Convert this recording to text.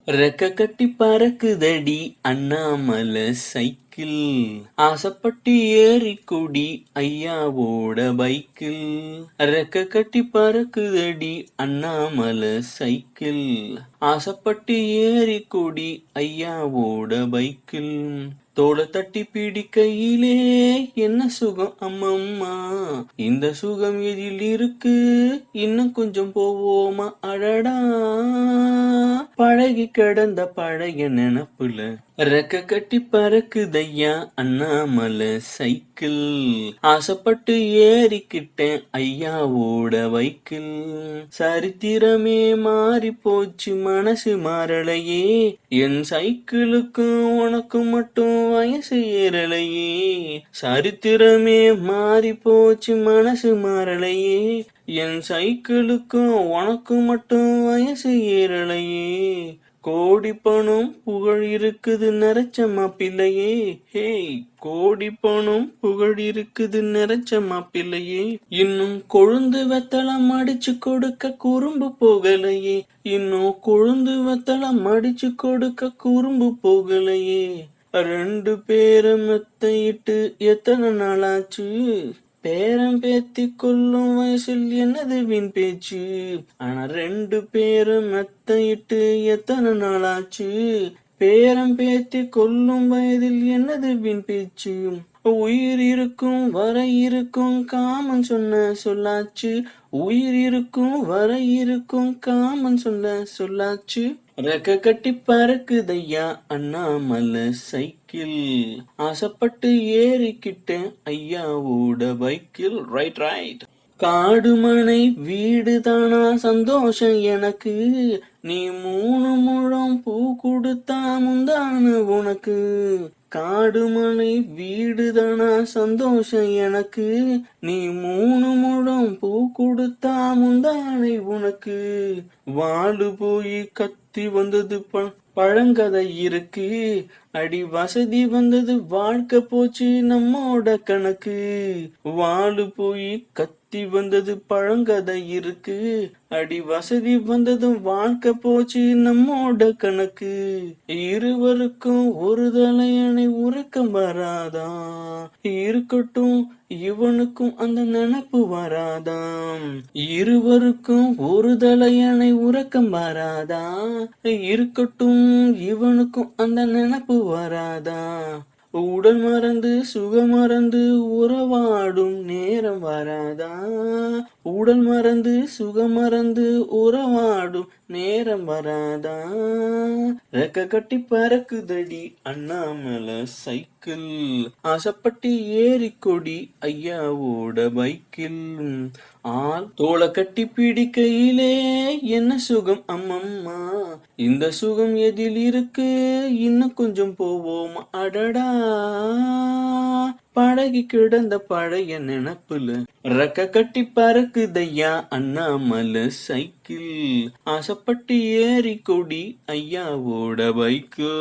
ரெக்க கட்டி பறக்குதடி அண்ணாமலை சைக்கிள், ஆசைப்பட்டு ஏறிக்குடி ஐயாவோட பைக்கில். ரெக்க கட்டி பறக்குதடி அண்ணாமலை சைக்கிள், ஆசைப்பட்டு ஏறிக்குடி ஐயாவோட பைக்கில். தோள தட்டி பிடிக்கையிலே என்ன சுகம் அம்மம்மா, இந்த சுகம் எதில் இருக்கு, இன்னும் கொஞ்சம் போவோமா அடடா, பழகி கிடந்த பழைய நினப்புல ரெக்க கட்டி பறக்குதையா அண்ணாமலை சைக்கிள், ஆசைப்பட்டு ஏறிக்கிட்டேன் ஐயாவோட வைக்கில். சரித்திரமே மாறி போச்சு மனசு மாறலையே, என் சைக்கிளுக்கும் உனக்கு மட்டும் வயசு ஏறலையே. சரித்திரமே மாறி போச்சு மனசு மாறலையே, என் சைக்கிளுக்கும் உனக்கு மட்டும் வயசு ஏறலையே. கோடி பணம் புகழ் இருக்குது நிறைச்ச மாப்பிள்ளையே, ஹே கோடி பணம் புகழ் இருக்குது நிறைச்ச மாப்பிள்ளையே. இன்னும் கொழுந்து வெத்தலம் அடிச்சு கொடுக்க குறும்பு போகலையே, இன்னும் கொழுந்து வெத்தலம் அடிச்சு கொடுக்க குறும்பு போகலையே. ரெண்டு பேரும் மெத்தையிட்டு எத்தனை நாளாச்சு, பேரம் பேத்தி கொல்லும் வயசில் என்னது வீண் பேச்சு. ஆனா ரெண்டு பேரும் மெத்தையிட்டு எத்தனை நாளாச்சு, பேரம் பேத்தி கொல்லும் வயதில் என்னது வீண் பேச்சு. உயிர் இருக்கும் வரை இருக்கும் காமன் சொன்ன சொல்லாச்சு, உயிர் இருக்கும் வரை இருக்கும் காமன் சொன்ன சொல்லாச்சு. ரெக்க கட்டி பறக்குதையா அண்ணாமலை சைக்கிள், ஆசைப்பட்டு ஏறிக்கிட்டேன் ஐயாவோட பைக்கில். Right right. காடு மனை வீடு தானா சந்தோஷம் எனக்கு, நீ 3 முழம் பூ கொடுத்தா முந்தான உனக்கு. காடு மனை வீடு தானா சந்தோஷம் எனக்கு, நீ 3 முழம் பூ கொடுத்தா முந்தானை உனக்கு. வாழு போய் கத்தி வந்தது பழங்கதை இருக்கு, அடி வசதி வந்தது வாழ்க்கை போச்சு நம்மோட கணக்கு. வாழு போய் கத்தி வந்தது பழங்கதை இருக்கு, அடி வசதி வந்ததும் வாழ்க்கை போச்சு நம்மோட கணக்கு. இருவருக்கும் ஒரு தலையணை உறக்கம் வராதா, இருக்கட்டும் இவனுக்கும் அந்த நினப்பு வராதாம். இருவருக்கும் ஒரு தலையணை உறக்கம் வராதா, இருக்கட்டும் இவனுக்கும் அந்த நினப்பு வராதா. உடல் மறந்து சுகம் மறந்து உறவாடும் நேரம் வராதா, உடல் மறந்து சுகம் மறந்து உறவாடும் நேரம் வராதா. ரெக்க கட்டி பறக்குதடி அண்ணாமலை சைக்கிள், ஆசைப்பட்டு ஏறிக்கொடி ஐயாவோட பைக்கில். ஆள் தோள கட்டி பிடிக்கையிலே என்ன சுகம் அம்மம்மா, இந்த சுகம் எதில் இருக்கு, இன்னும் கொஞ்சம் போவோம் அடடா, பழகி கிடந்த பழைய நினப்புல ரெக்க கட்டி பறக்குதையா அண்ணாமலை சைக்கிள், ஆசைப்பட்டு ஏறிக்கொடி ஐயாவோட பைக்கோ.